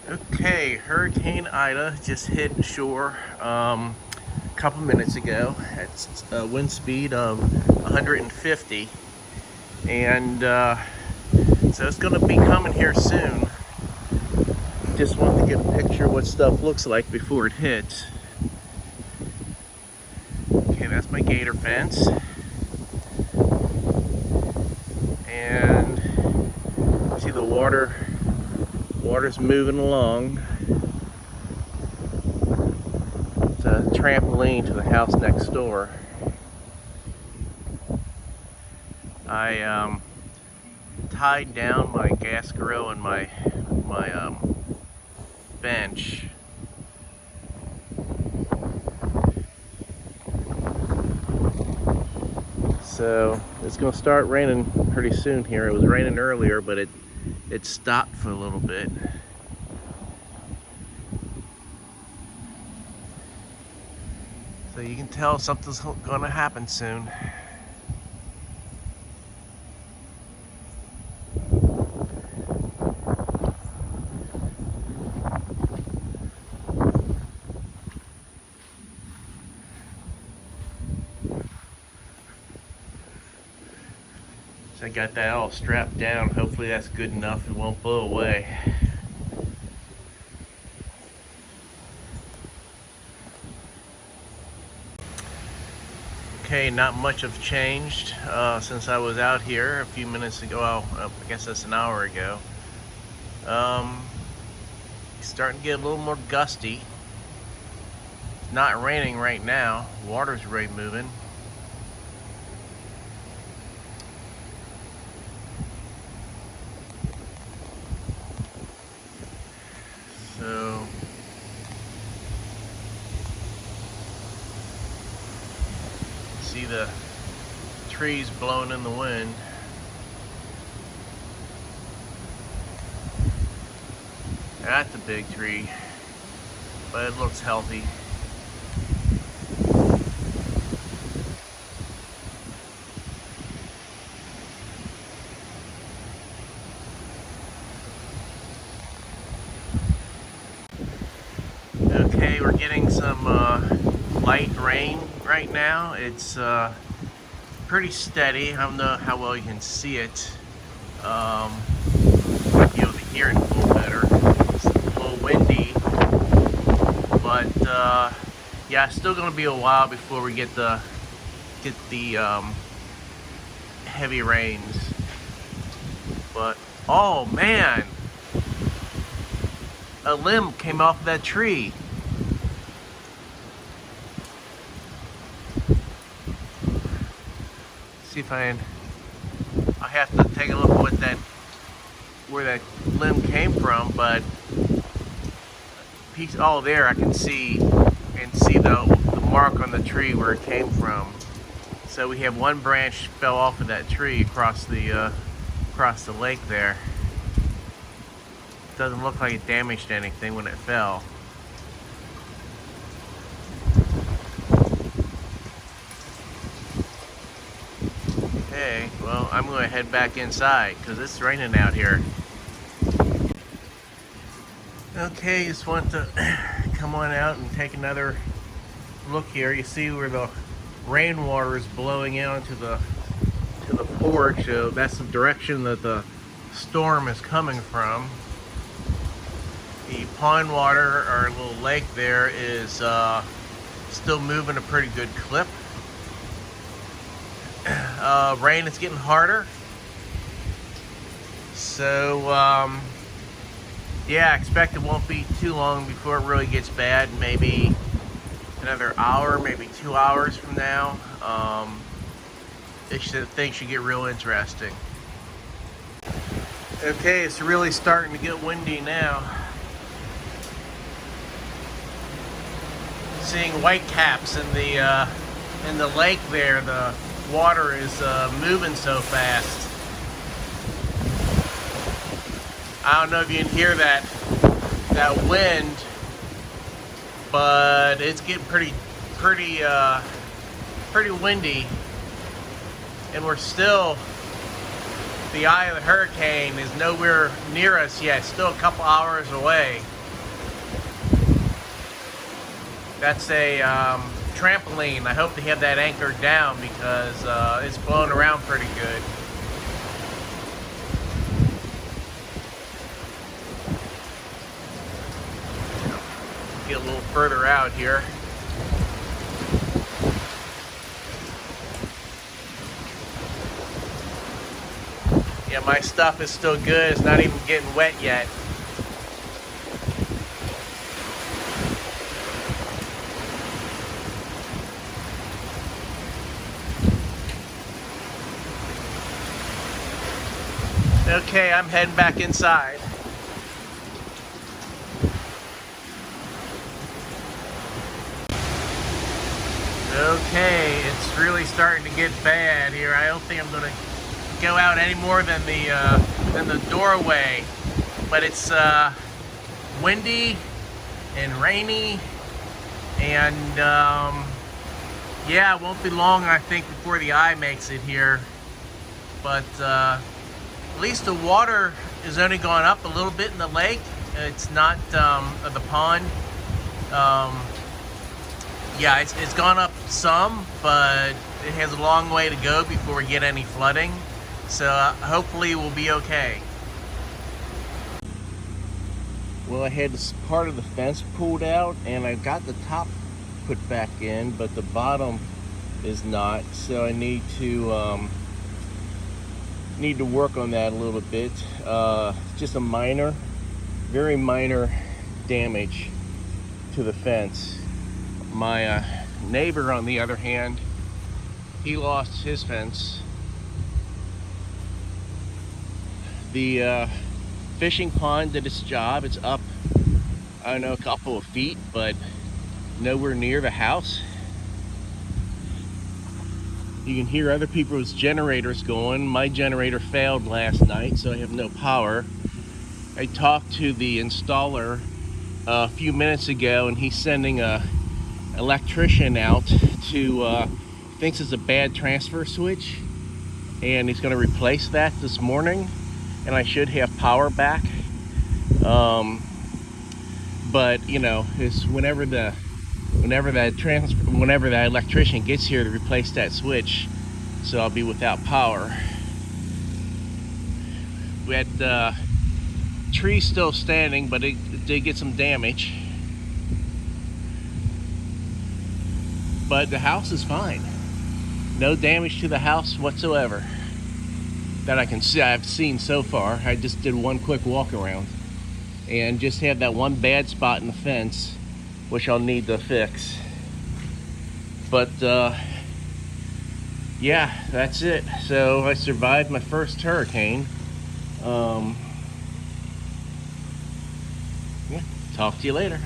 Okay, Hurricane Ida just hit shore a couple minutes ago at a wind speed of 150, and so it's going to be coming here soon. Just wanted to get a picture of what stuff looks like before it hits. Okay, that's my gator fence, and see the water's moving along. It's a trampoline to the house next door. I tied down my gas grill and my bench. So it's gonna start raining pretty soon here. It was raining earlier, but it stopped for a little bit. So you can tell something's gonna happen soon. So I got that all strapped down. Hopefully that's good enough. It won't blow away. Okay, not much have changed since I was out here a few minutes ago. Well, I guess that's an hour ago. It's starting to get a little more gusty. It's not raining right now. Water's really moving. So see the trees blowing in the wind. That's a big tree, but it looks healthy. Okay, we're getting some light rain right now. It's pretty steady. I don't know how well you can see it. You'll be able to hear it a little better. It's a little windy, but yeah, it's still going to be a while before we get the heavy rains. But oh man, a limb came off that tree. See if I have to take a look at where that limb came from, but piece all there I can see the mark on the tree where it came from. So we have one branch fell off of that tree across the lake there. Doesn't look like it damaged anything when it fell. Okay, well, I'm going to head back inside because it's raining out here. Okay, just want to come on out and take another look here. You see where the rainwater is blowing in onto the porch. So that's the direction that the storm is coming from. The pond water, or little lake there, is still moving a pretty good clip. Rain is getting harder. So yeah, I expect it won't be too long before it really gets bad. Maybe another hour, maybe 2 hours from now. Things should get real interesting. Okay, it's really starting to get windy now. Seeing white caps in the lake there. The water is moving so fast. I don't know if you can hear that wind, but it's getting pretty windy, and we're still, the eye of the hurricane is nowhere near us yet. Still a couple hours away. That's a trampoline. I hope they have that anchored down because it's blowing around pretty good. Get a little further out here. Yeah, my stuff is still good. It's not even getting wet yet. Okay, I'm heading back inside. Okay, it's really starting to get bad here. I don't think I'm gonna go out any more than the doorway, but it's windy and rainy, and yeah, it won't be long, I think, before the eye makes it here. But at least the water is only gone up a little bit in the lake. It's not the pond. Yeah, it's gone up some, but it has a long way to go before we get any flooding. So hopefully we'll be okay. Well, I had this part of the fence pulled out, and I got the top put back in, but the bottom is not. So I need to work on that a little bit. Just a minor, very minor damage to the fence. My neighbor, on the other hand, he lost his fence. The fishing pond did its job. It's up, I don't know, a couple of feet, but nowhere near the house. You can hear other people's generators going. My generator failed last night, so I have no power. I talked to the installer a few minutes ago, and he's sending a electrician out to thinks it's a bad transfer switch, and he's going to replace that this morning, and I should have power back. But you know, it's whenever that electrician gets here to replace that switch, so I'll be without power. We had trees still standing, but it did get some damage. But the house is fine. No damage to the house whatsoever that I can see. I've seen so far. I just did one quick walk around and just had that one bad spot in the fence, which I'll need to fix. But yeah, that's it. So I survived my first hurricane. Yeah, talk to you later.